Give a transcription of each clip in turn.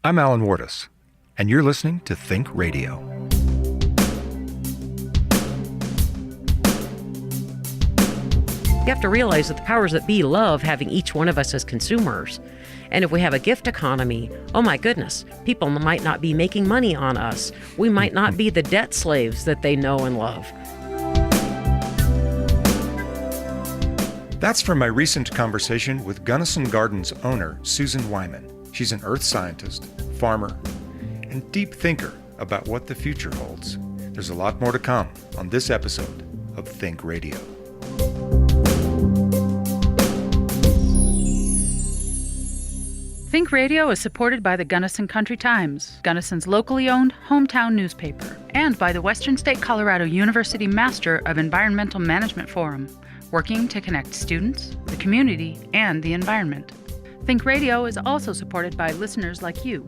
I'm Alan Wardis, and you're listening to Think Radio. You have to realize that the powers that be love having each one of us as consumers. And if we have a gift economy, oh my goodness, people might not be making money on us. We might not be the debt slaves that they know and love. That's from my recent conversation with Gunnison Garden's owner, Susan Wyman. She's an earth scientist, farmer, and deep thinker about what the future holds. There's a lot more to come on this episode of Think Radio. Think Radio is supported by the Gunnison Country Times, Gunnison's locally owned hometown newspaper, and by the Western State Colorado University Master of Environmental Management Forum, working to connect students, the community, and the environment. Think Radio is also supported by listeners like you.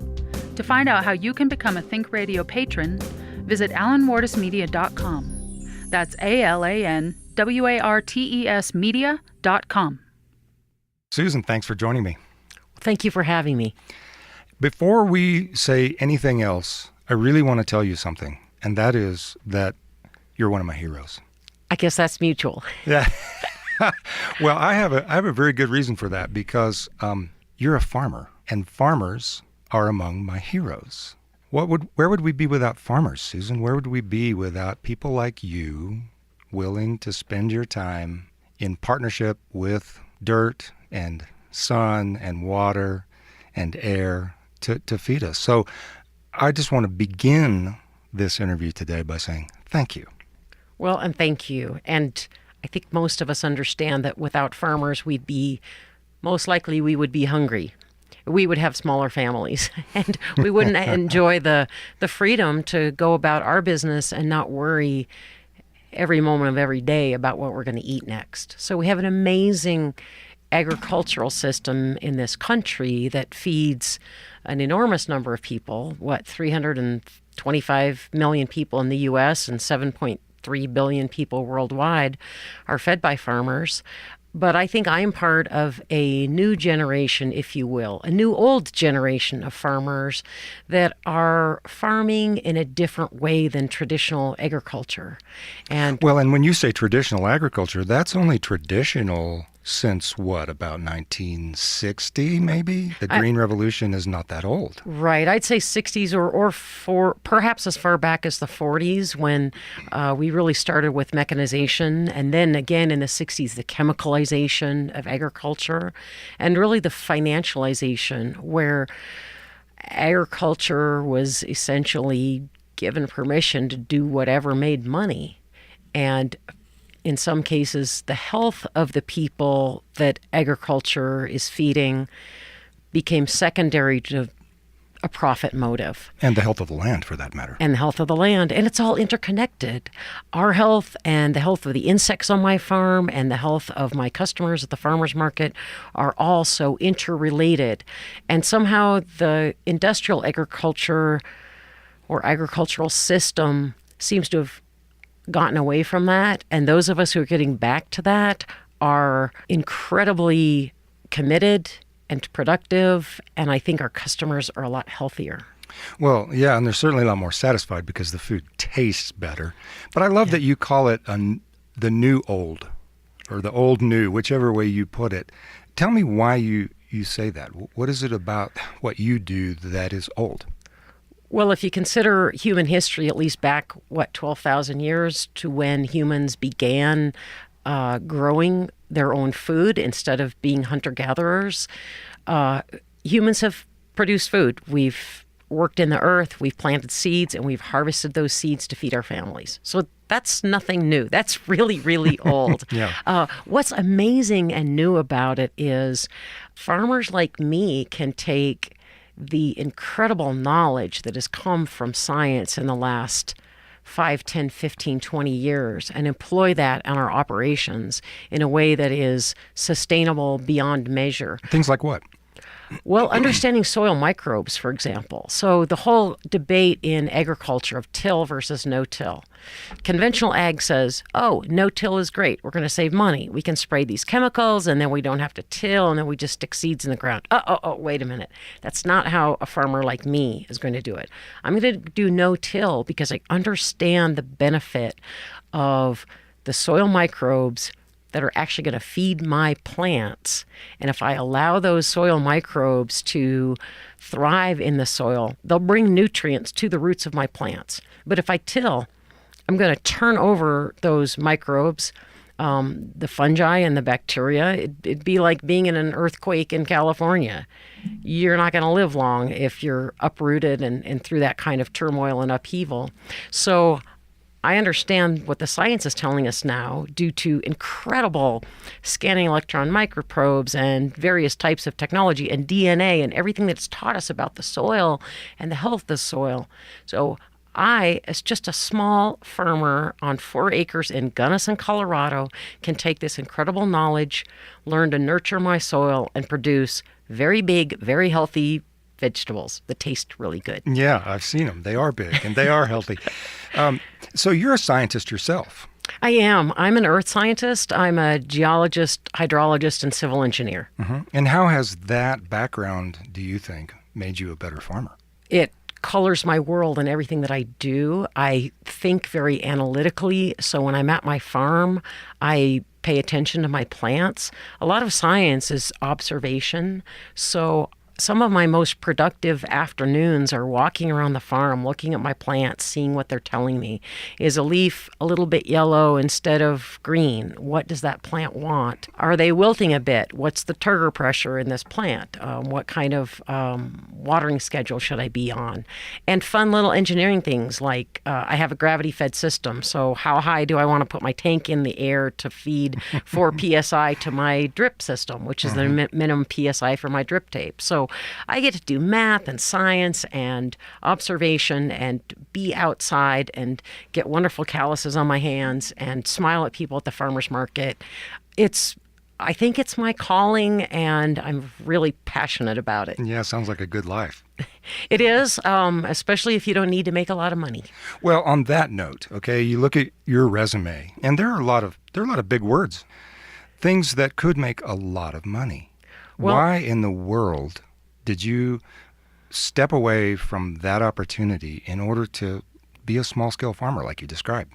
To find out how you can become a Think Radio patron, visit alanwardesmedia.com. That's ALANWARTES media.com. Susan, thanks for joining me. Thank you for having me. Before we say anything else, I really want to tell you something, and that is that you're one of my heroes. I guess that's mutual. Yeah. Well, I have a very good reason for that, because you're a farmer, and farmers are among my heroes. Where would we be without farmers, Susan? Where would we be without people like you willing to spend your time in partnership with dirt and sun and water and air to feed us? So I just want to begin this interview today by saying thank you. Well, and thank you. And I think most of us understand that without farmers, we would be hungry. We would have smaller families, and we wouldn't enjoy the freedom to go about our business and not worry every moment of every day about what we're going to eat next. So we have an amazing agricultural system in this country that feeds an enormous number of people, 325 million people in the U.S. and 7.3 billion people worldwide are fed by farmers. But I think I'm part of a new generation, if you will, a new old generation of farmers that are farming in a different way than traditional agriculture. And when you say traditional agriculture, that's only traditional since what, about 1960 maybe? The Green Revolution is not that old. Right. I'd say 60s or perhaps as far back as the 40s when we really started with mechanization. And then again in the 60s, the chemicalization of agriculture and really the financialization where agriculture was essentially given permission to do whatever made money. And in some cases, the health of the people that agriculture is feeding became secondary to a profit motive. And the health of the land, for that matter. And the health of the land. And it's all interconnected. Our health and the health of the insects on my farm and the health of my customers at the farmer's market are all so interrelated. And somehow the industrial agriculture or agricultural system seems to have gotten away from that, and those of us who are getting back to that are incredibly committed and productive, and I think our customers are a lot healthier. Well, yeah, and they're certainly a lot more satisfied because the food tastes better. But I love that you call it the new old, or the old new, whichever way you put it. Tell me why you say that. What is it about what you do that is old? Well, if you consider human history, at least back, 12,000 years to when humans began growing their own food instead of being hunter-gatherers, humans have produced food. We've worked in the earth, we've planted seeds, and we've harvested those seeds to feed our families. So that's nothing new. That's really, really old. Yeah. What's amazing and new about it is farmers like me can take the incredible knowledge that has come from science in the last 5, 10, 15, 20 years and employ that on our operations in a way that is sustainable beyond measure. Things like what? Well, understanding soil microbes, for example. So the whole debate in agriculture of till versus no-till. Conventional ag says, oh, no-till is great. We're going to save money. We can spray these chemicals, and then we don't have to till, and then we just stick seeds in the ground. Oh, wait a minute. That's not how a farmer like me is going to do it. I'm going to do no-till because I understand the benefit of the soil microbes that are actually going to feed my plants. And if I allow those soil microbes to thrive in the soil, they'll bring nutrients to the roots of my plants. But if I till, I'm going to turn over those microbes, the fungi and the bacteria. It'd be like being in an earthquake in California. You're not going to live long if you're uprooted and through that kind of turmoil and upheaval. So I understand what the science is telling us now due to incredible scanning electron microprobes and various types of technology and DNA and everything that's taught us about the soil and the health of the soil. So I, as just a small farmer on 4 acres in Gunnison, Colorado, can take this incredible knowledge, learn to nurture my soil, and produce very big, very healthy vegetables that taste really good. Yeah, I've seen them. They are big and they are healthy. So you're a scientist yourself. I am. I'm an earth scientist. I'm a geologist, hydrologist, and civil engineer. Mm-hmm. And how has that background, do you think, made you a better farmer? It colors my world and everything that I do. I think very analytically. So when I'm at my farm, I pay attention to my plants. A lot of science is observation. So some of my most productive afternoons are walking around the farm, looking at my plants, seeing what they're telling me. Is a leaf a little bit yellow instead of green? What does that plant want? Are they wilting a bit? What's the turgor pressure in this plant? What kind of watering schedule should I be on? And fun little engineering things like I have a gravity-fed system. So how high do I want to put my tank in the air to feed 4 psi to my drip system, which is the minimum psi for my drip tape. So I get to do math and science and observation and be outside and get wonderful calluses on my hands and smile at people at the farmer's market. I think it's my calling, and I'm really passionate about it. Yeah, sounds like a good life. It is, especially if you don't need to make a lot of money. Well, on that note, okay, you look at your resume, and there are a lot of big words, things that could make a lot of money. Well, why in the world did you step away from that opportunity in order to be a small-scale farmer like you described?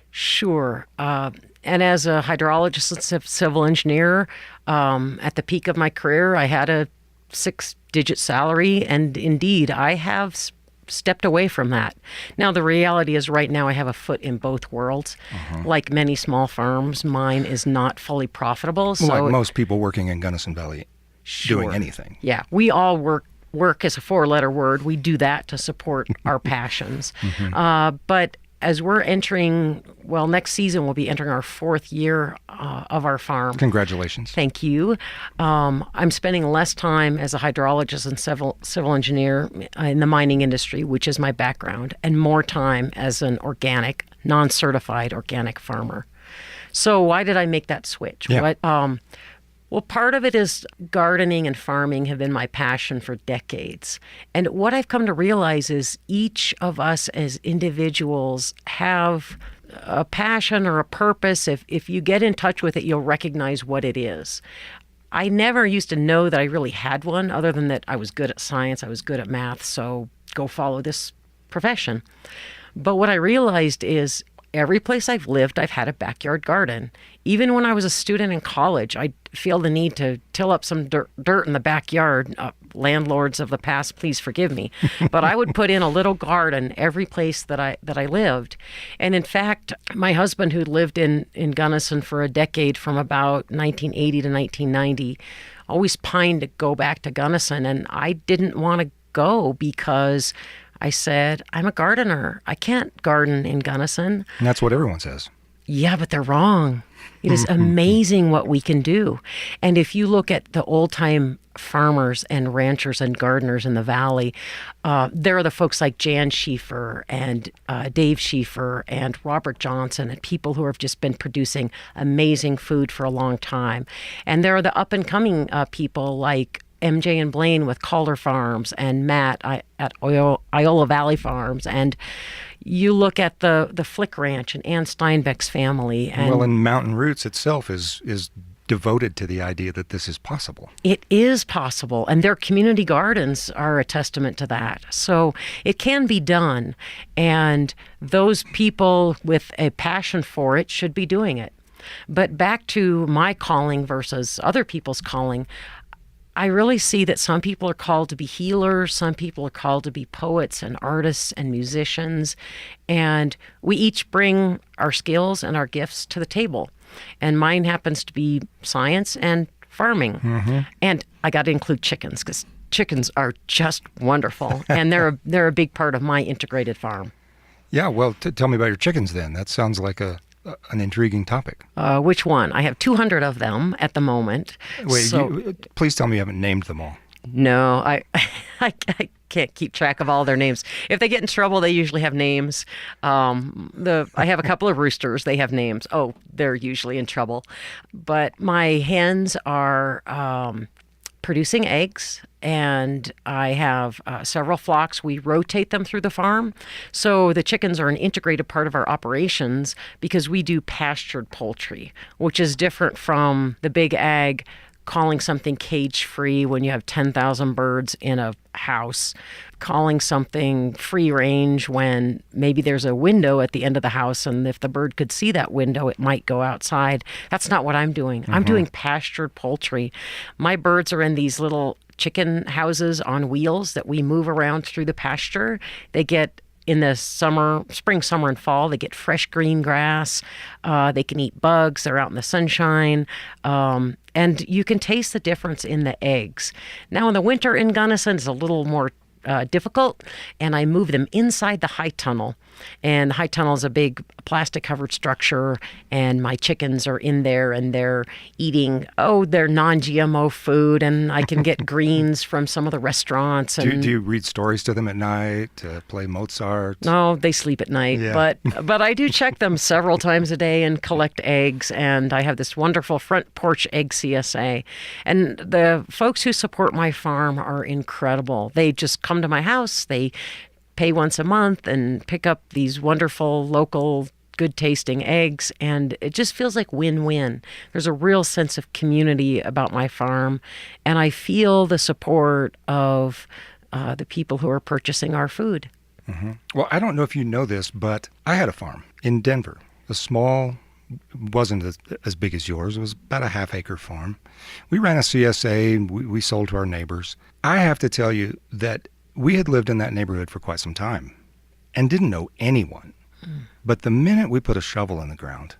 Sure. And as a hydrologist and civil engineer, at the peak of my career, I had a 6-digit salary, and indeed, I have stepped away from that. Now, the reality is right now I have a foot in both worlds. Like many small farms, mine is not fully profitable. So like most people working in Gunnison Valley doing anything. Yeah, we all work as a 4-letter word. We do that to support our passions. But as we're entering, next season we'll be entering our 4th year of our farm. Congratulations. Thank you. I'm spending less time as a hydrologist and civil engineer in the mining industry, which is my background, and more time as an organic, non-certified organic farmer. So why did I make that switch? Yeah. Well, part of it is gardening and farming have been my passion for decades. And what I've come to realize is each of us as individuals have a passion or a purpose. If you get in touch with it, you'll recognize what it is. I never used to know that I really had one, other than that I was good at science, I was good at math, so go follow this profession. But what I realized is every place I've lived, I've had a backyard garden. Even when I was a student in college, I'd feel the need to till up some dirt in the backyard. Landlords of the past, please forgive me. But I would put in a little garden every place that I lived. And in fact, my husband, who lived in Gunnison for a decade from about 1980 to 1990, always pined to go back to Gunnison. And I didn't want to go because I said, I'm a gardener. I can't garden in Gunnison. And that's what everyone says. Yeah, but they're wrong. It is amazing what we can do. And if you look at the old-time farmers and ranchers and gardeners in the valley, there are the folks like Jan Schieffer and Dave Schieffer and Robert Johnson and people who have just been producing amazing food for a long time. And there are the up-and-coming people like MJ and Blaine with Calder Farms and Matt at Iola Valley Farms. And you look at the Flick Ranch and Ann Steinbeck's family. And and Mountain Roots itself is devoted to the idea that this is possible. it is possible, and their community gardens are a testament to that. So it can be done, and those people with a passion for it should be doing it. But back to my calling versus other people's calling, I really see that some people are called to be healers, some people are called to be poets and artists and musicians, and we each bring our skills and our gifts to the table. And mine happens to be science and farming. And I got to include chickens because chickens are just wonderful, and they're a big part of my integrated farm. Yeah, well, tell me about your chickens then. That sounds like an intriguing topic. Which one? I have 200 of them at the moment. Wait, please tell me you haven't named them all. No, I can't keep track of all their names. If they get in trouble, they usually have names. I have a couple of roosters. They have names. Oh, they're usually in trouble. But my hens are producing eggs, and I have several flocks. We rotate them through the farm. So the chickens are an integrated part of our operations because we do pastured poultry, which is different from the big ag calling something cage-free when you have 10,000 birds in a house, calling something free range when maybe there's a window at the end of the house, and if the bird could see that window, it might go outside. That's not what I'm doing. I'm doing pastured poultry. My birds are in these little chicken houses on wheels that we move around through the pasture. They get in the spring, summer, and fall, they get fresh green grass. They can eat bugs. They're out in the sunshine. And you can taste the difference in the eggs. Now, in the winter in Gunnison, it's a little more difficult, and I move them inside the high tunnel. And the high tunnel is a big plastic-covered structure, and my chickens are in there, and they're eating, their non-GMO food, and I can get greens from some of the restaurants. And Do you read stories to them at night, play Mozart? No, they sleep at night, Yeah. but I do check them several times a day and collect eggs, and I have this wonderful front porch egg CSA. And the folks who support my farm are incredible. They just come to my house, they pay once a month and pick up these wonderful local good tasting eggs, and it just feels like win-win. There's a real sense of community about my farm, and I feel the support of the people who are purchasing our food. Well, I don't know if you know this, but I had a farm in Denver, a small, wasn't as big as yours. It was about a half-acre farm. We ran a CSA, and we sold to our neighbors. I have to tell you that we had lived in that neighborhood for quite some time and didn't know anyone. But the minute we put a shovel in the ground,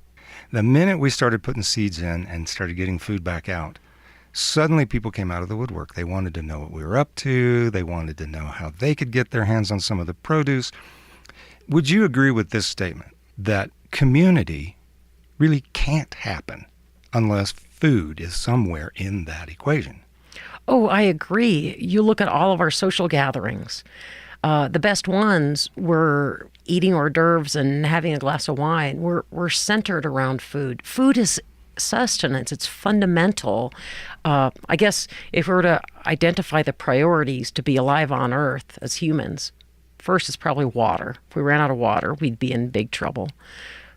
the minute we started putting seeds in and started getting food back out, suddenly people came out of the woodwork. They wanted to know what we were up to. They wanted to know how they could get their hands on some of the produce. Would you agree with this statement that community really can't happen unless food is somewhere in that equation? Oh, I agree. You look at all of our social gatherings. The best ones were eating hors d'oeuvres and having a glass of wine. We're centered around food. Food is sustenance. It's fundamental. I guess if we were to identify the priorities to be alive on Earth as humans, first is probably water. If we ran out of water, we'd be in big trouble.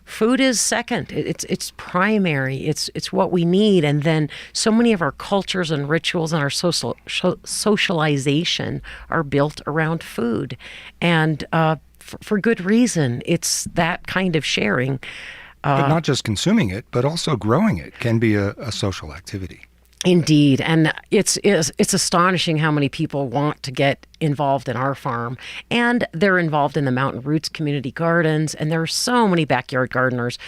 Food is second. It's primary. It's what we need. And then so many of our cultures and rituals and our socialization are built around food. And for good reason. It's that kind of sharing. But not just consuming it, but also growing it can be a social activity. Indeed. And it's astonishing how many people want to get involved in our farm. And they're involved in the Mountain Roots community gardens. And there are so many backyard gardeners.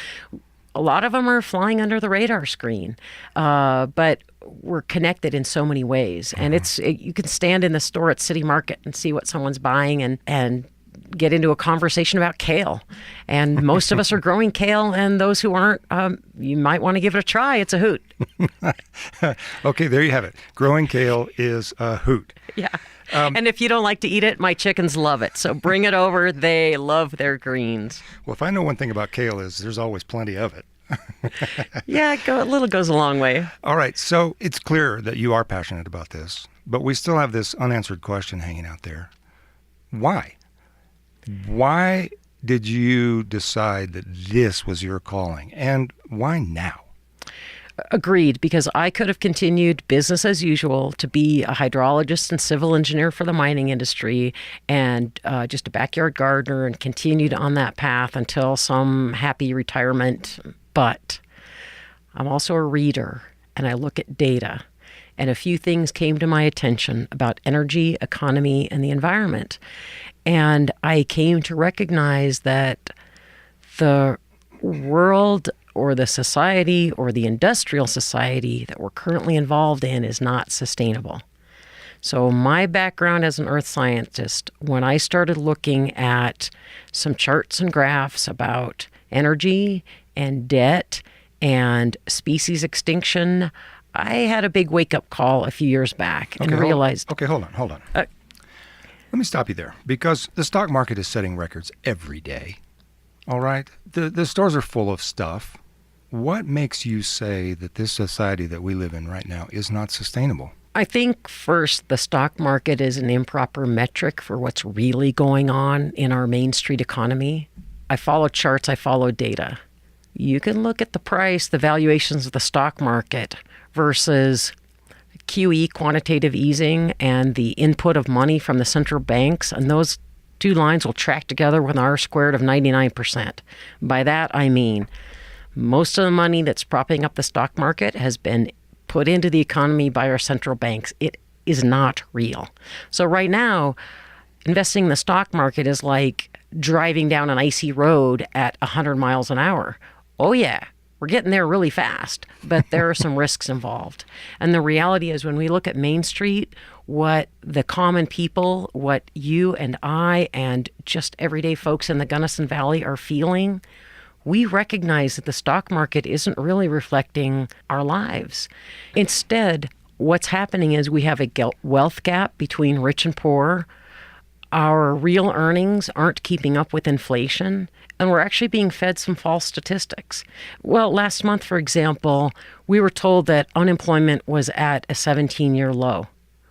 A lot of them are flying under the radar screen. But we're connected in so many ways. And you can stand in the store at City Market and see what someone's buying and get into a conversation about kale. And most of us are growing kale, and those who aren't, you might want to give it a try. It's a hoot. Okay, there you have it. Growing kale is a hoot. Yeah. And if you don't like to eat it, my chickens love it. So bring it over. They love their greens. Well, if I know one thing about kale is there's always plenty of it. Yeah, a little goes a long way. All right, so it's clear that you are passionate about this, but we still have this unanswered question hanging out there. Why? Why did you decide that this was your calling, and why now? Agreed, because I could have continued business as usual to be a hydrologist and civil engineer for the mining industry and just a backyard gardener and continued on that path until some happy retirement. But I'm also a reader and I look at data. And a few things came to my attention about energy, economy, and the environment. And I came to recognize that the world or the society or the industrial society that we're currently involved in is not sustainable. So my background as an earth scientist, when I started looking at some charts and graphs about energy and debt and species extinction, I had a big wake-up call a few years back and realized... Hold on. Let me stop you there, because the stock market is setting records every day. All right? The stores are full of stuff. What makes you say that this society that we live in right now is not sustainable? I think first, the stock market is an improper metric for what's really going on in our Main Street economy. I follow charts, I follow data. You can look at the price, the valuations of the stock market versus QE, quantitative easing, and the input of money from the central banks, and those two lines will track together with an R-squared of 99%. By that, I mean most of the money that's propping up the stock market has been put into the economy by our central banks. It is not real. So right now, investing in the stock market is like driving down an icy road at 100 miles an hour. Oh yeah, we're getting there really fast, but there are some risks involved. And the reality is when we look at Main Street, what the common people, what you and I and just everyday folks in the Gunnison Valley are feeling, we recognize that the stock market isn't really reflecting our lives. Instead, what's happening is we have a wealth gap between rich and poor. Our real earnings aren't keeping up with inflation, and we're actually being fed some false statistics. Well, last month, for example, we were told that unemployment was at a 17-year low.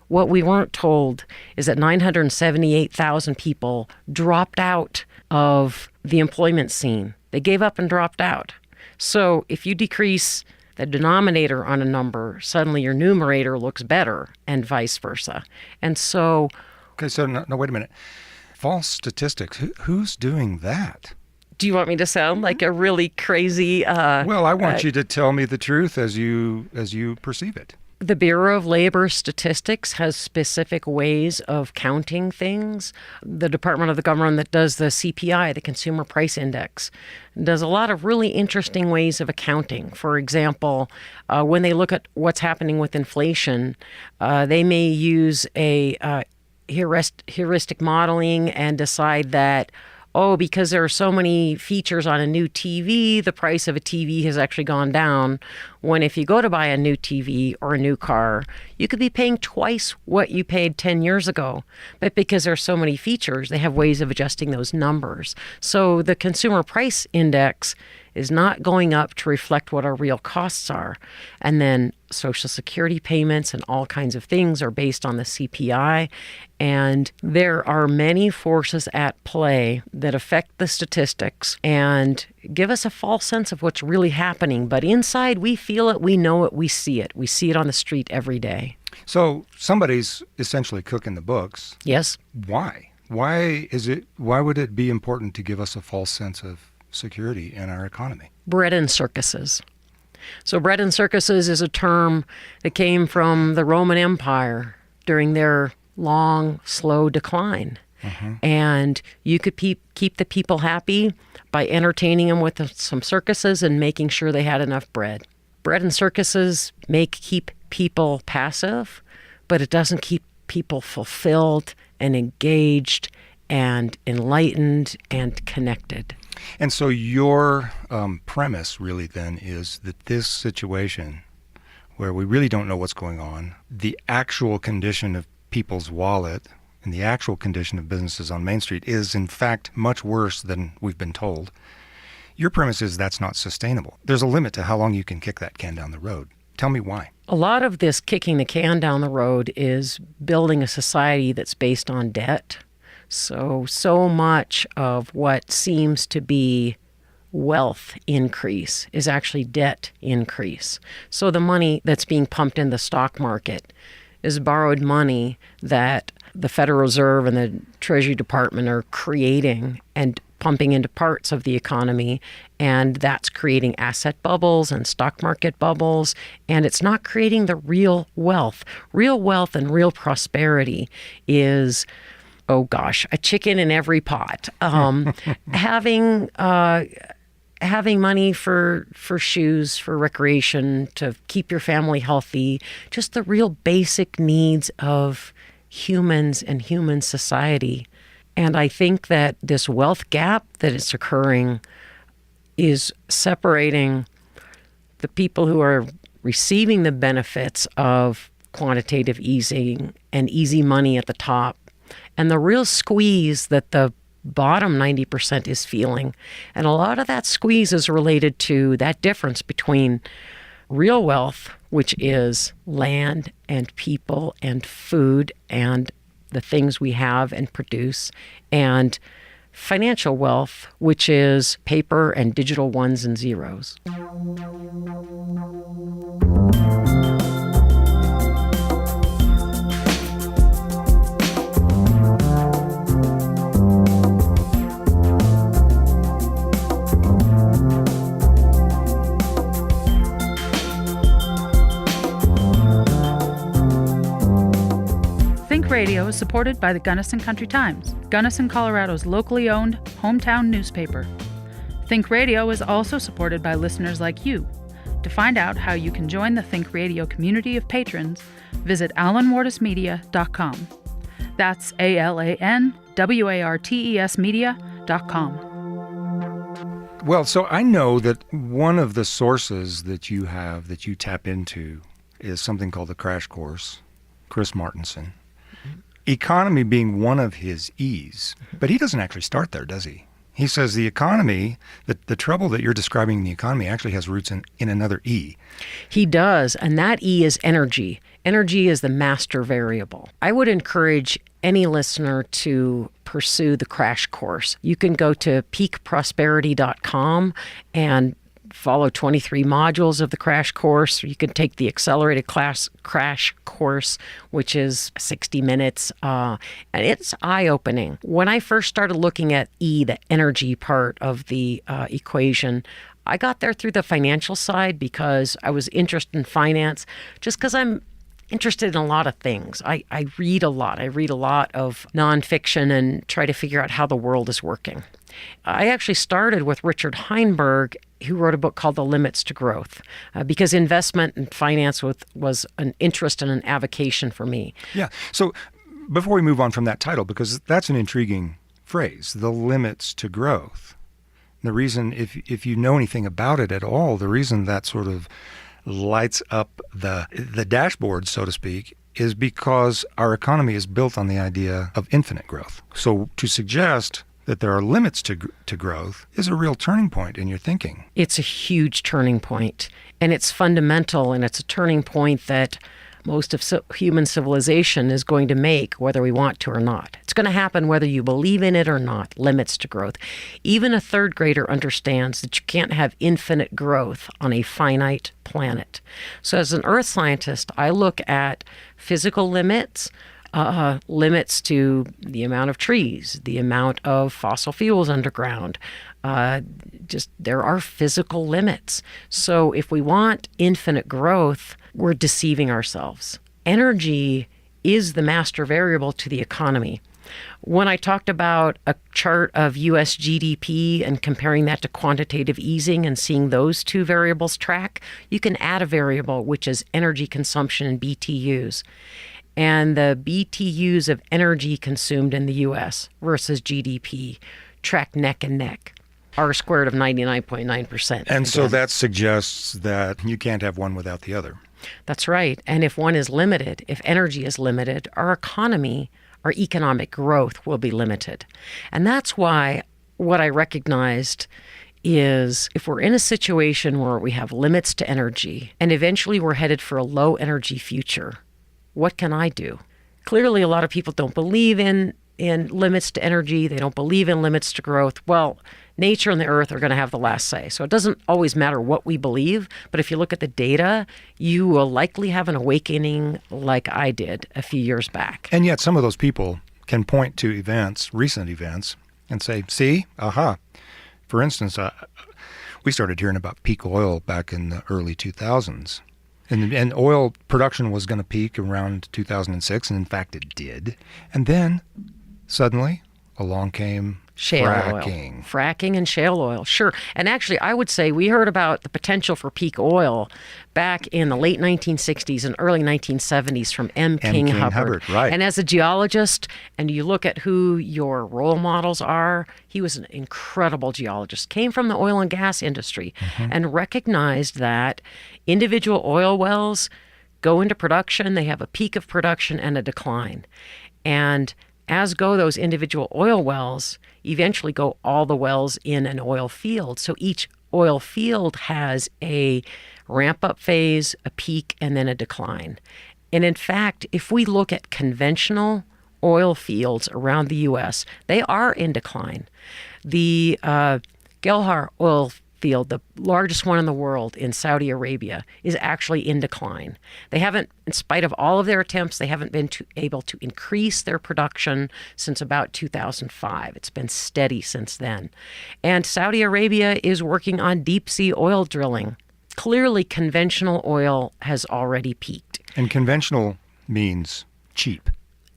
What we weren't told is that 978,000 people dropped out of the employment scene. They gave up and dropped out. So if you decrease the denominator on a number, suddenly your numerator looks better, and vice versa. And so... Okay, so no, wait a minute. False statistics. Who's doing that? Do you want me to sound like a really crazy... well, I want you to tell me the truth as you perceive it. The Bureau of Labor Statistics has specific ways of counting things. The Department of the Government that does the CPI, the Consumer Price Index, does a lot of really interesting ways of accounting. For example, when they look at what's happening with inflation, they may use a heuristic modeling and decide that, because there are so many features on a new TV, the price of a TV has actually gone down. When if you go to buy a new TV or a new car, you could be paying twice what you paid 10 years ago. But because there are so many features, they have ways of adjusting those numbers. So the Consumer Price Index is not going up to reflect what our real costs are. And then Social Security payments and all kinds of things are based on the CPI. And there are many forces at play that affect the statistics and give us a false sense of what's really happening. But inside, we feel it, we know it, we see it. We see it on the street every day. So somebody's essentially cooking the books. Yes. Why? Why would it be important to give us a false sense of security in our economy? Bread and circuses. So bread and circuses is a term that came from the Roman Empire during their long, slow decline. Mm-hmm. And you could keep the people happy by entertaining them with some circuses and making sure they had enough bread. Bread and circuses keep people passive, but it doesn't keep people fulfilled and engaged and enlightened and connected. And so your premise really then is that this situation where we really don't know what's going on, the actual condition of people's wallet and the actual condition of businesses on Main Street is in fact much worse than we've been told. Your premise is that's not sustainable. There's a limit to how long you can kick that can down the road. Tell me why. A lot of this kicking the can down the road is building a society that's based on debt. So much of what seems to be wealth increase is actually debt increase. So the money that's being pumped in the stock market is borrowed money that the Federal Reserve and the Treasury Department are creating and pumping into parts of the economy, and that's creating asset bubbles and stock market bubbles, and it's not creating the real wealth. Real wealth and real prosperity is, oh gosh, a chicken in every pot. Having money for shoes, for recreation, to keep your family healthy, just the real basic needs of humans and human society. And I think that this wealth gap that is occurring is separating the people who are receiving the benefits of quantitative easing and easy money at the top and the real squeeze that the bottom 90% is feeling. And a lot of that squeeze is related to that difference between real wealth, which is land and people and food and the things we have and produce, and financial wealth, which is paper and digital ones and zeros. ThinkRadio is supported by the Gunnison Country Times, Gunnison, Colorado's locally owned hometown newspaper. ThinkRadio is also supported by listeners like you. To find out how you can join the ThinkRadio community of patrons, visit alanwartismedia.com. That's ALANWARTES media.com. Well, so I know that one of the sources that you have, that you tap into, is something called the Crash Course, Chris Martenson. Economy being one of his E's. But he doesn't actually start there, does he? He says the economy, the trouble that you're describing in the economy actually has roots in another E. He does, and that E is energy. Energy is the master variable. I would encourage any listener to pursue the Crash Course. You can go to peakprosperity.com and follow 23 modules of the Crash Course. You can take the accelerated Crash Course, which is 60 minutes, and it's eye-opening. When I first started looking at E, the energy part of the equation, I got there through the financial side because I was interested in finance, just because I'm interested in a lot of things. I read a lot. I read a lot of nonfiction and try to figure out how the world is working. I actually started with Richard Heinberg, who wrote a book called The Limits to Growth, because investment and finance was an interest and an avocation for me. Yeah. So before we move on from that title, because that's an intriguing phrase, the limits to growth. The reason, if you know anything about it at all, the reason that sort of lights up the dashboard, so to speak, is because our economy is built on the idea of infinite growth. So to suggest that there are limits to growth is a real turning point in your thinking. It's a huge turning point, and it's fundamental, and it's a turning point that most of human civilization is going to make, whether we want to or not. It's going to happen whether you believe in it or not, limits to growth. Even a third grader understands that you can't have infinite growth on a finite planet. So as an earth scientist, I look at physical limits, limits to the amount of trees, the amount of fossil fuels underground. There are physical limits. So if we want infinite growth, we're deceiving ourselves. Energy is the master variable to the economy. When I talked about a chart of U.S. GDP and comparing that to quantitative easing and seeing those two variables track, you can add a variable, which is energy consumption in BTUs. And the BTUs of energy consumed in the U.S. versus GDP track neck and neck. R squared of 99.9%. And so that suggests that you can't have one without the other. That's right. And if one is limited, if energy is limited, our economy, our economic growth will be limited. And that's why what I recognized is if we're in a situation where we have limits to energy and eventually we're headed for a low energy future, what can I do? Clearly, a lot of people don't believe in limits to energy. They don't believe in limits to growth. Well, nature and the earth are going to have the last say. So it doesn't always matter what we believe, but if you look at the data, you will likely have an awakening like I did a few years back. And yet some of those people can point to events, recent events, and say, see, aha. For instance, we started hearing about peak oil back in the early 2000s. And oil production was going to peak around 2006, and in fact it did. And then suddenly along came Shale fracking. Oil. Fracking and shale oil, sure. And actually, I would say we heard about the potential for peak oil back in the late 1960s and early 1970s from M. King Hubbard. Right. And as a geologist, and you look at who your role models are, he was an incredible geologist, came from the oil and gas industry, and recognized that individual oil wells go into production, they have a peak of production and a decline. And as go those individual oil wells, eventually go all the wells in an oil field. So each oil field has a ramp-up phase, a peak, and then a decline. And in fact, if we look at conventional oil fields around the U.S., they are in decline. The Gelhar oil field, the largest one in the world in Saudi Arabia, is actually in decline. They haven't, in spite of all of their attempts, they haven't been able to increase their production since about 2005. It's been steady since then. And Saudi Arabia is working on deep sea oil drilling. Clearly, conventional oil has already peaked. And conventional means cheap.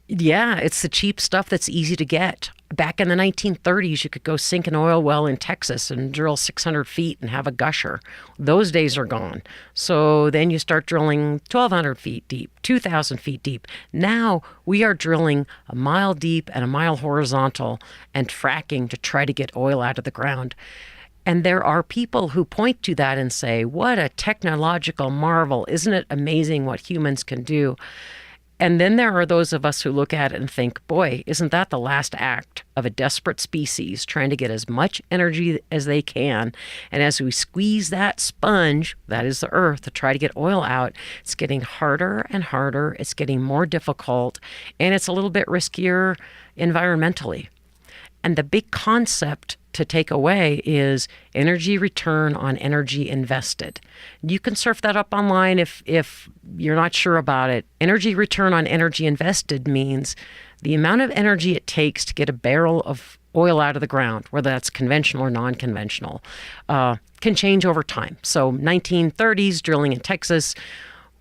Yeah, it's the cheap stuff that's easy to get. Back in the 1930s, you could go sink an oil well in Texas and drill 600 feet and have a gusher. Those days are gone. So then you start drilling 1,200 feet deep, 2,000 feet deep. Now we are drilling a mile deep and a mile horizontal and fracking to try to get oil out of the ground. And there are people who point to that and say, what a technological marvel. Isn't it amazing what humans can do? And then there are those of us who look at it and think, boy, isn't that the last act of a desperate species trying to get as much energy as they can? And as we squeeze that sponge, that is the earth, to try to get oil out, it's getting harder and harder. It's getting more difficult, and it's a little bit riskier environmentally. And the big concept to take away is energy return on energy invested. You can surf that up online if you're not sure about it. Energy return on energy invested means the amount of energy it takes to get a barrel of oil out of the ground, whether that's conventional or non-conventional, can change over time. So 1930s, drilling in Texas,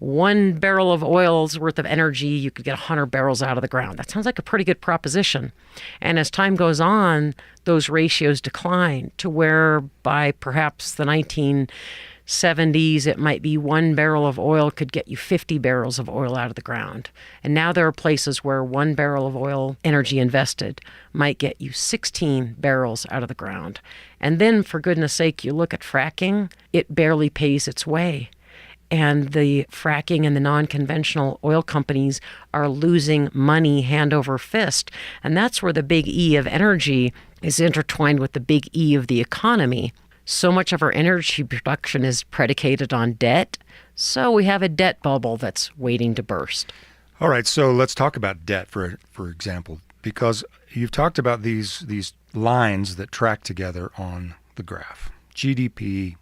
1 barrel of oil's worth of energy, you could get 100 barrels out of the ground. That sounds like a pretty good proposition. And as time goes on, those ratios decline to where by perhaps the 1970s, it might be 1 barrel of oil could get you 50 barrels of oil out of the ground. And now there are places where 1 barrel of oil energy invested might get you 16 barrels out of the ground. And then, for goodness sake, you look at fracking, it barely pays its way. And the fracking and the non-conventional oil companies are losing money hand over fist. And that's where the big E of energy is intertwined with the big E of the economy. So much of our energy production is predicated on debt. So we have a debt bubble that's waiting to burst. All right, so let's talk about debt, for example, because you've talked about these lines that track together on the graph. GDP,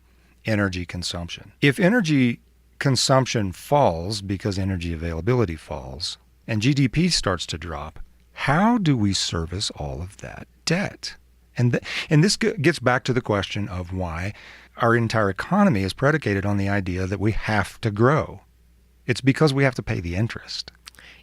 energy consumption. If energy consumption falls because energy availability falls and GDP starts to drop, how do we service all of that debt? And this gets back to the question of why our entire economy is predicated on the idea that we have to grow. It's because we have to pay the interest.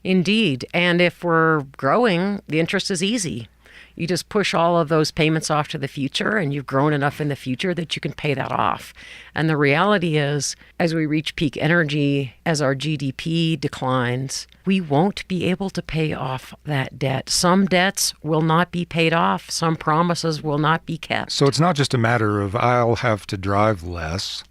Indeed. And if we're growing, the interest is easy. You just push all of those payments off to the future, and you've grown enough in the future that you can pay that off. And the reality is, as we reach peak energy, as our GDP declines, we won't be able to pay off that debt. Some debts will not be paid off. Some promises will not be kept. So it's not just a matter of I'll have to drive less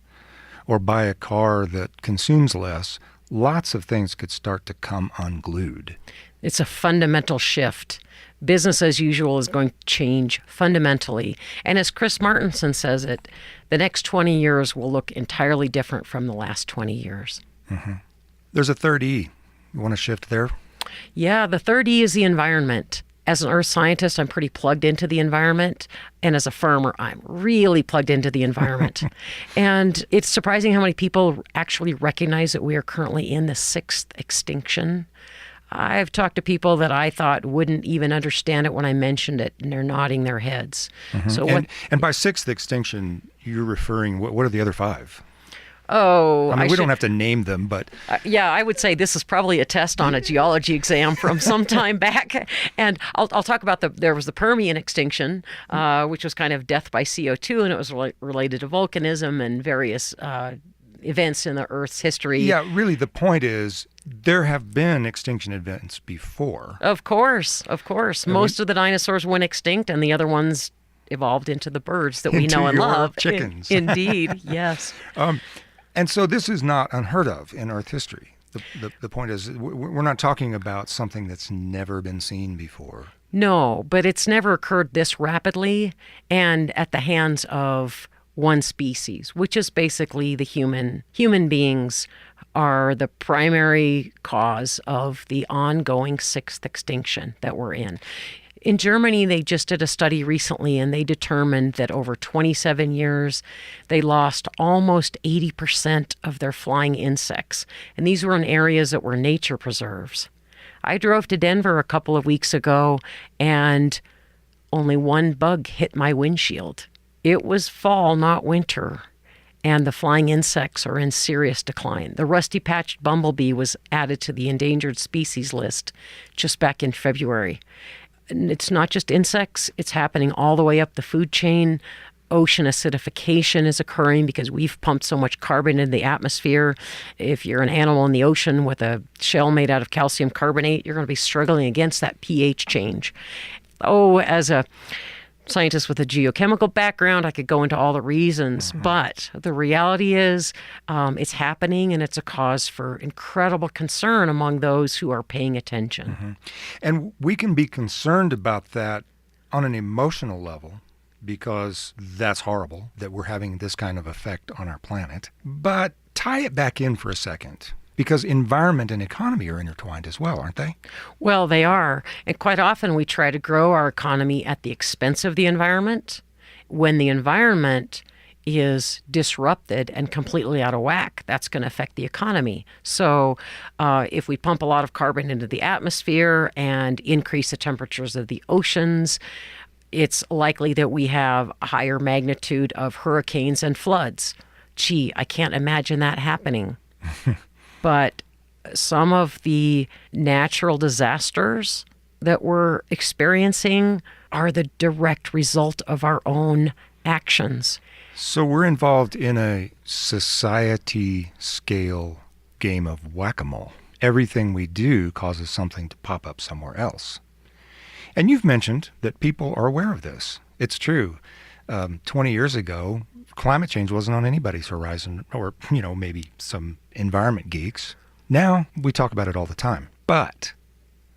or buy a car that consumes less. Lots of things could start to come unglued. It's a fundamental shift business as usual is going to change fundamentally. And as Chris Martenson says it, the next 20 years will look entirely different from the last 20 years. There's a third E. You want to shift there? Yeah, the third E is the environment. As an earth scientist, I'm pretty plugged into the environment. And as a farmer, I'm really plugged into the environment. And it's surprising how many people actually recognize that we are currently in the sixth extinction. I've talked to people that I thought wouldn't even understand it when I mentioned it, and they're nodding their heads. And by sixth extinction, you're referring, what are the other five? Oh, I mean, we don't have to name them, but... yeah, I would say this is probably a test on a geology exam from some time back. And I'll talk about there was the Permian extinction, which was kind of death by CO2, and it was related to volcanism and various events in the Earth's history. Yeah, really, the point is there have been extinction events before. Of course. Most of the dinosaurs went extinct, and the other ones evolved into the birds that we know and love. Chickens. Indeed, yes. And so this is not unheard of in Earth history. The point is, we're not talking about something that's never been seen before. No, but it's never occurred this rapidly and at the hands of one species, which is basically the human. Human beings are the primary cause of the ongoing sixth extinction that we're in. In Germany, they just did a study recently, and they determined that over 27 years, they lost almost 80% of their flying insects. And these were in areas that were nature preserves. I drove to Denver a couple of weeks ago, and only one bug hit my windshield. It was fall, not winter, and the flying insects are in serious decline. The rusty-patched bumblebee was added to the endangered species list just back in February. And it's not just insects, it's happening all the way up the food chain. Ocean acidification is occurring because we've pumped so much carbon into the atmosphere. If you're an animal in the ocean with a shell made out of calcium carbonate, you're going to be struggling against that pH change. Oh, as a scientist with a geochemical background, I could go into all the reasons, but the reality is it's happening, and it's a cause for incredible concern among those who are paying attention. And we can be concerned about that on an emotional level because that's horrible that we're having this kind of effect on our planet. But tie it back in for a second. Because environment and economy are intertwined as well, aren't they? Well, they are. And quite often we try to grow our economy at the expense of the environment. When the environment is disrupted and completely out of whack, that's going to affect the economy. So if we pump a lot of carbon into the atmosphere and increase the temperatures of the oceans, it's likely that we have a higher magnitude of hurricanes and floods. Gee, I can't imagine that happening. But some of the natural disasters that we're experiencing are the direct result of our own actions. So we're involved in a society scale game of whack-a-mole. Everything we do causes something to pop up somewhere else. And you've mentioned that people are aware of this. It's true. 20 years ago, climate change wasn't on anybody's horizon, or, maybe some environment geeks. Now we talk about it all the time. But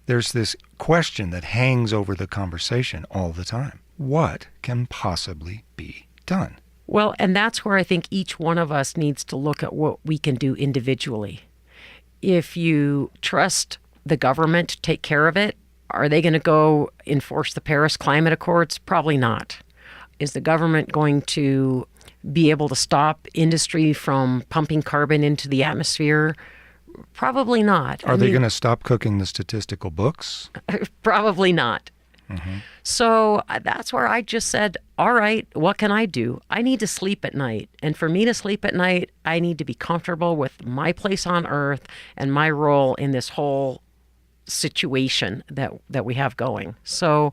there's this question that hangs over the conversation all the time. What can possibly be done? Well, and that's where I think each one of us needs to look at what we can do individually. If you trust the government to take care of it, are they going to go enforce the Paris Climate Accords? Probably not. Is the government going to be able to stop industry from pumping carbon into the atmosphere? Probably not. Are they going to stop cooking the statistical books? Probably not. So that's where I just said, all right, what can I do? I need to sleep at night. And for me to sleep at night, I need to be comfortable with my place on Earth and my role in this whole situation that we have going. So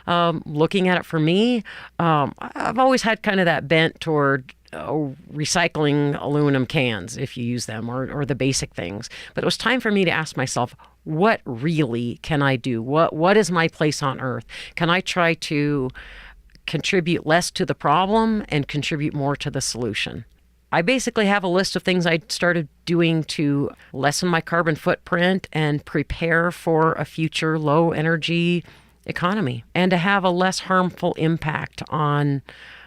looking at it for me, I've always had kind of that bent toward recycling aluminum cans if you use them, or the basic things. But it was time for me to ask myself, what really can I do? What is my place on Earth? Can I try to contribute less to the problem and contribute more to the solution? I basically have a list of things I started doing to lessen my carbon footprint and prepare for a future low energy economy and to have a less harmful impact on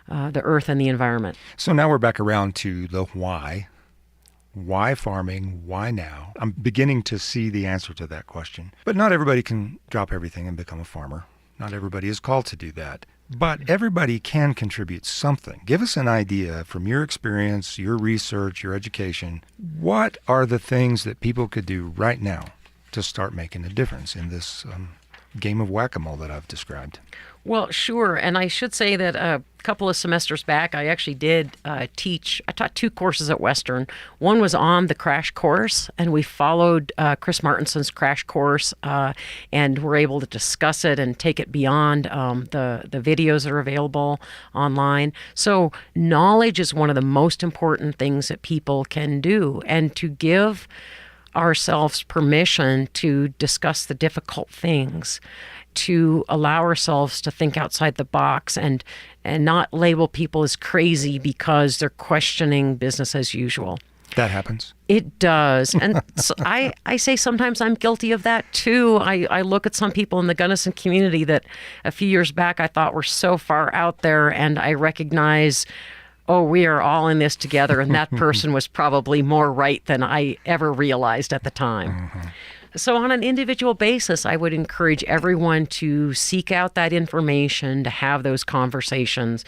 the earth and the environment. So now we're back around to the why. Why farming? Why now? I'm beginning to see the answer to that question. But not everybody can drop everything and become a farmer. Not everybody is called to do that. But everybody can contribute something. Give us an idea from your experience, your research, your education. What are the things that people could do right now to start making a difference in this game of whack-a-mole that I've described? Well, sure. And I should say that a couple of semesters back, I actually did teach. I taught 2 courses at Western. One was on the crash course, and we followed Chris Martinson's crash course and were able to discuss it and take it beyond the videos that are available online. So knowledge is one of the most important things that people can do, and to give ourselves permission to discuss the difficult things, to allow ourselves to think outside the box and not label people as crazy because they're questioning business as usual. That happens. It does. And so I say sometimes I'm guilty of that too. I look at some people in the Gunnison community that a few years back I thought were so far out there, and I recognize, oh, we are all in this together, and that person was probably more right than I ever realized at the time. Mm-hmm. So on an individual basis, I would encourage everyone to seek out that information, to have those conversations.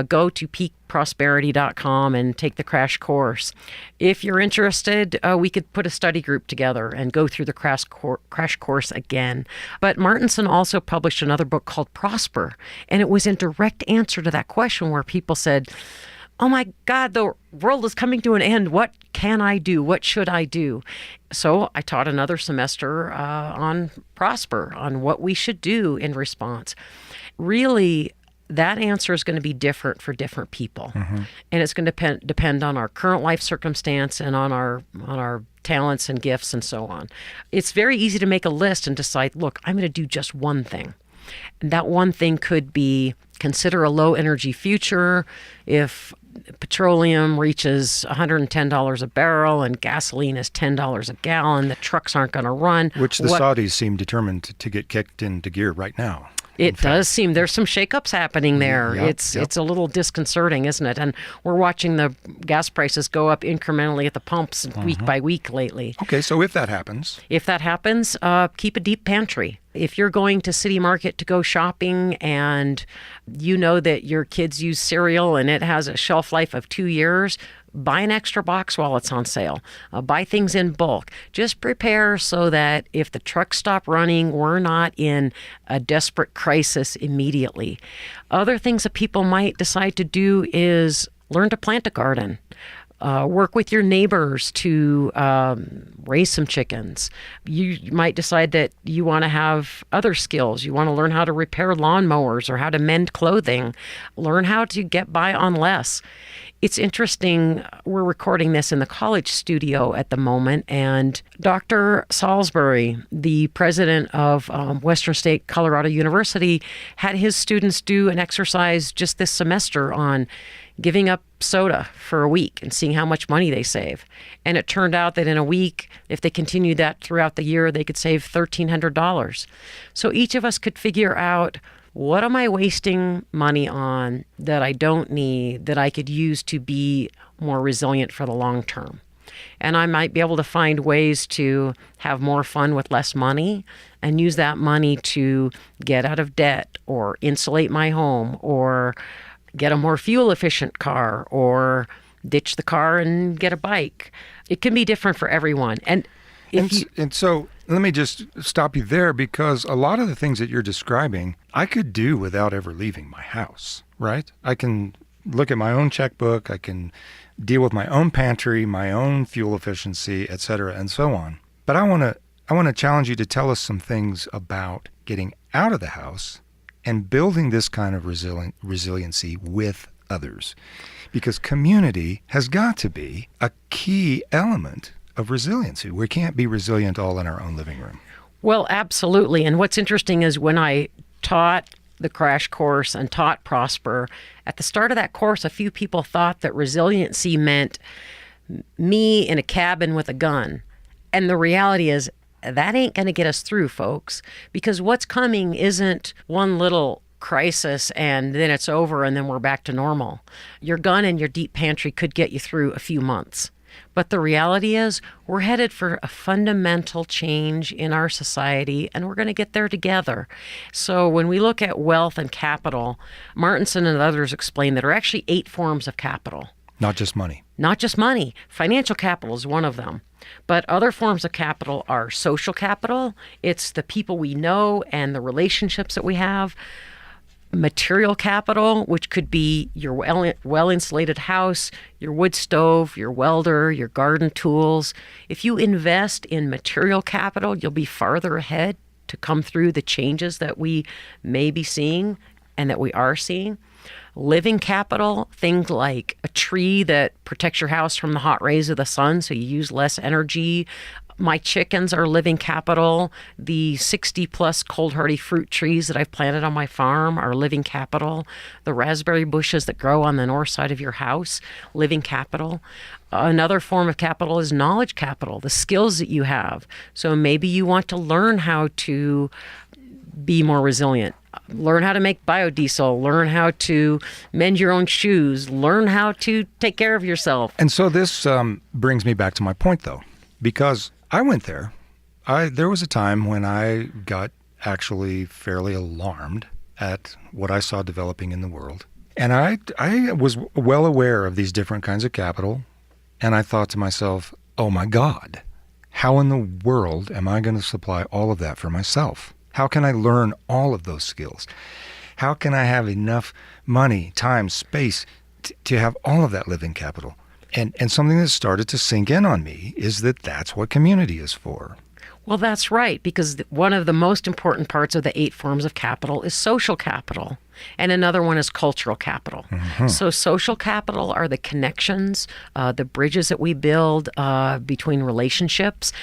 Go to peakprosperity.com and take the crash course. If you're interested, we could put a study group together and go through the crash course again. But Martinson also published another book called Prosper, and it was in direct answer to that question where people said, oh my God, the world is coming to an end. What can I do? What should I do? So I taught another semester on Prosper, on what we should do in response. Really, that answer is going to be different for different people. Mm-hmm. And it's going to depend on our current life circumstance and on our talents and gifts and so on. It's very easy to make a list and decide, look, I'm going to do just one thing. And that one thing could be consider a low energy future. If petroleum reaches $110 a barrel and gasoline is $10 a gallon, the trucks aren't going to run. Which the Saudis seem determined to get kicked into gear right now. It does seem there's some shakeups happening there. Yep, It's a little disconcerting, isn't it? And we're watching the gas prices go up incrementally at the pumps week by week lately. Okay, so if that happens, keep a deep pantry. If you're going to City Market to go shopping and you know that your kids use cereal and it has a shelf life of 2 years, buy an extra box while it's on sale. Buy things in bulk. Just prepare so that if the trucks stop running, we're not in a desperate crisis immediately. Other things that people might decide to do is learn to plant a garden. Work with your neighbors to raise some chickens. You might decide that you want to have other skills. You want to learn how to repair lawnmowers or how to mend clothing. Learn how to get by on less. It's interesting, we're recording this in the college studio at the moment, and Dr. Salisbury, the president of Western State Colorado University, had his students do an exercise just this semester on giving up soda for a week and seeing how much money they save. And it turned out that in a week, if they continued that throughout the year, they could save $1,300. So each of us could figure out, what am I wasting money on that I don't need, that I could use to be more resilient for the long term? And I might be able to find ways to have more fun with less money and use that money to get out of debt or insulate my home or get a more fuel efficient car or ditch the car and get a bike. It can be different for everyone. And so let me just stop you there, because a lot of the things that you're describing, I could do without ever leaving my house, right? I can look at my own checkbook. I can deal with my own pantry, my own fuel efficiency, et cetera, and so on. But I want to challenge you to tell us some things about getting out of the house and building this kind of resiliency with others. Because community has got to be a key element of resiliency. We can't be resilient all in our own living room. Well, absolutely. And what's interesting is when I taught the crash course and taught Prosper, at the start of that course, a few people thought that resiliency meant me in a cabin with a gun. And the reality is that ain't going to get us through, folks, because what's coming isn't one little crisis and then it's over and then we're back to normal. Your gun and your deep pantry could get you through a few months. But the reality is we're headed for a fundamental change in our society, and we're going to get there together. So when we look at wealth and capital, Martinson and others explain there are actually 8 forms of capital. Not just money. Not just money. Financial capital is one of them. But other forms of capital are social capital. It's the people we know and the relationships that we have. Material capital, which could be your well-insulated house, your wood stove, your welder, your garden tools. If you invest in material capital, you'll be farther ahead to come through the changes that we may be seeing and that we are seeing. Living capital, things like a tree that protects your house from the hot rays of the sun so you use less energy. My chickens are living capital. The 60-plus cold hardy fruit trees that I've planted on my farm are living capital. The raspberry bushes that grow on the north side of your house, living capital. Another form of capital is knowledge capital, the skills that you have. So maybe you want to learn how to be more resilient. Learn how to make biodiesel, learn how to mend your own shoes, learn how to take care of yourself. And so this brings me back to my point, though, because I went there. There was a time when I got actually fairly alarmed at what I saw developing in the world. And I was well aware of these different kinds of capital. And I thought to myself, oh my God, how in the world am I going to supply all of that for myself? How can I learn all of those skills? How can I have enough money, time, space to have all of that living capital? And something that started to sink in on me is that that's what community is for. Well, that's right, because one of the most important parts of the 8 forms of capital is social capital, and another one is cultural capital. Mm-hmm. So social capital are the connections, the bridges that we build between relationships.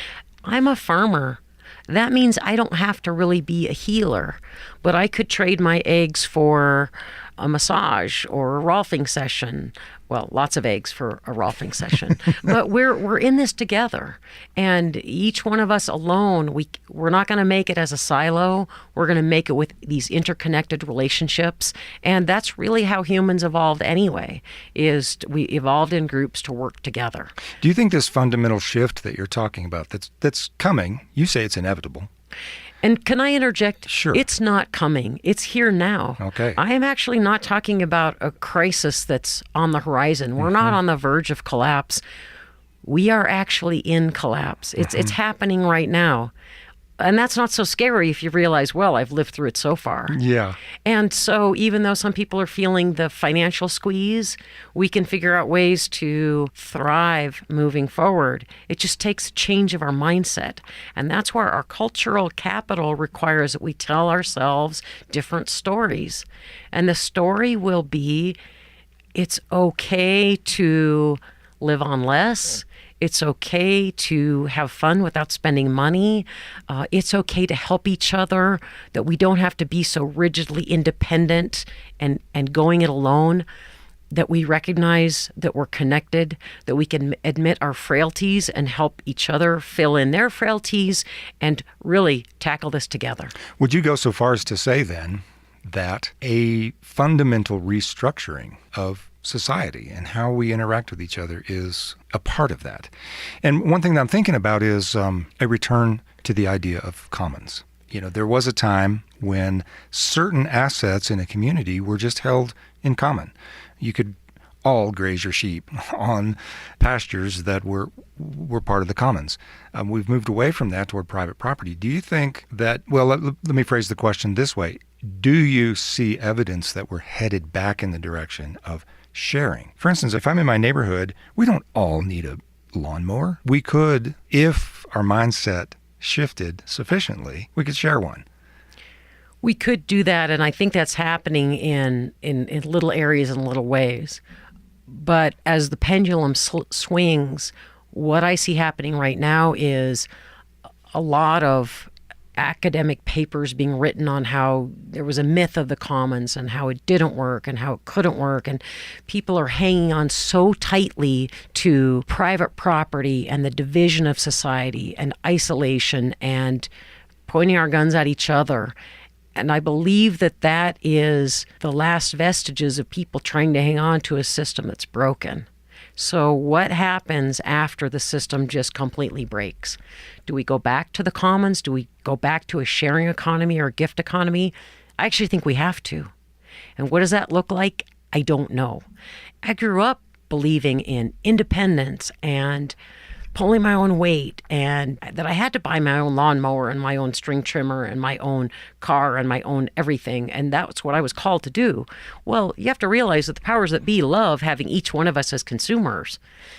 I'm a farmer. That means I don't have to really be a healer, but I could trade my eggs for a massage or a rolfing session. Well, lots of eggs for a rolfing session. But we're in this together. And each one of us alone, we're not going to make it as a silo. We're going to make it with these interconnected relationships. And that's really how humans evolved anyway, is we evolved in groups to work together. Do you think this fundamental shift that you're talking about that's coming, you say it's inevitable? And can I interject? Sure. It's not coming. It's here now. Okay. I am actually not talking about a crisis that's on the horizon. We're not on the verge of collapse. We are actually in collapse. It's happening right now. And that's not so scary if you realize, well, I've lived through it so far. Yeah. And so even though some people are feeling the financial squeeze, we can figure out ways to thrive moving forward. It just takes a change of our mindset. And that's where our cultural capital requires that we tell ourselves different stories. And the story will be, it's okay to live on less. It's okay to have fun without spending money. It's okay to help each other, that we don't have to be so rigidly independent and going it alone, that we recognize that we're connected, that we can admit our frailties and help each other fill in their frailties and really tackle this together. Would you go so far as to say then that a fundamental restructuring of society and how we interact with each other is a part of that? And one thing that I'm thinking about is a return to the idea of commons. You know, there was a time when certain assets in a community were just held in common. You could all graze your sheep on pastures that were part of the commons. We've moved away from that toward private property. Do you think that, well, let me phrase the question this way. Do you see evidence that we're headed back in the direction of sharing? For instance, if I'm in my neighborhood, we don't all need a lawnmower. We could, if our mindset shifted sufficiently, we could share one. We could do that, and I think that's happening in little areas and little ways. But as the pendulum swings, what I see happening right now is a lot of academic papers being written on how there was a myth of the commons and how it didn't work and how it couldn't work. And people are hanging on so tightly to private property and the division of society and isolation and pointing our guns at each other. And I believe that that is the last vestiges of people trying to hang on to a system that's broken. So what happens after the system just completely breaks? Do we go back to the commons? Do we go back to a sharing economy or a gift economy? I actually think we have to. And what does that look like? I don't know. I grew up believing in independence and pulling my own weight, and that I had to buy my own lawnmower and my own string trimmer and my own car and my own everything, and that's what I was called to do. Well, you have to realize that the powers that be love having each one of us as consumers.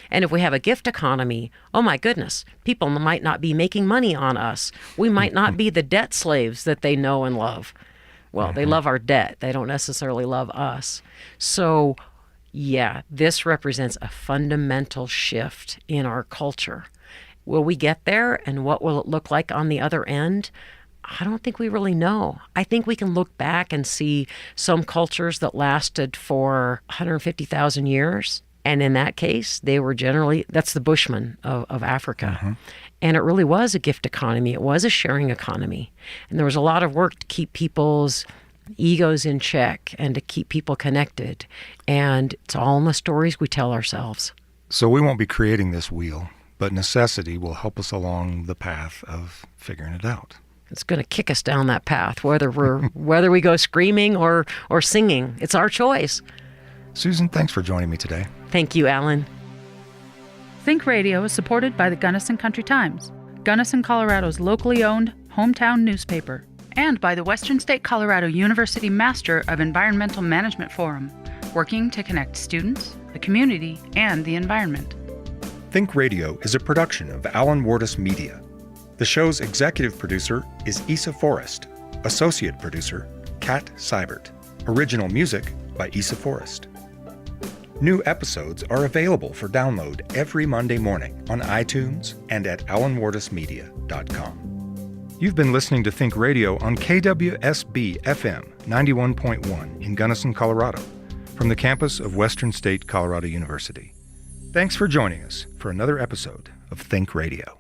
And if we have a gift economy, oh my goodness, people might not be making money on us. We might not be the debt slaves that they know and love. Well, they love our debt. They don't necessarily love us. So yeah, this represents a fundamental shift in our culture. Will we get there, and what will it look like on the other end? I don't think we really know. I think we can look back and see some cultures that lasted for 150,000 years. And in that case, they were generally, that's the Bushmen of Africa. And it really was a gift economy. It was a sharing economy. And there was a lot of work to keep people's egos in check and to keep people connected. And it's all in the stories we tell ourselves. So we won't be creating this wheel, but necessity will help us along the path of figuring it out. It's going to kick us down that path, whether we go screaming or singing. It's our choice. Susan, thanks for joining me today. Thank you, Alan. Think Radio is supported by the Gunnison Country Times, Gunnison, Colorado's locally owned hometown newspaper, and by the Western State Colorado University Master of Environmental Management Forum, working to connect students, the community, and the environment. Think Radio is a production of Alan Wardis Media. The show's executive producer is Isa Forrest, associate producer, Kat Seibert. Original music by Isa Forrest. New episodes are available for download every Monday morning on iTunes and at alanwardismedia.com. You've been listening to Think Radio on KWSB FM 91.1 in Gunnison, Colorado, from the campus of Western State Colorado University. Thanks for joining us for another episode of Think Radio.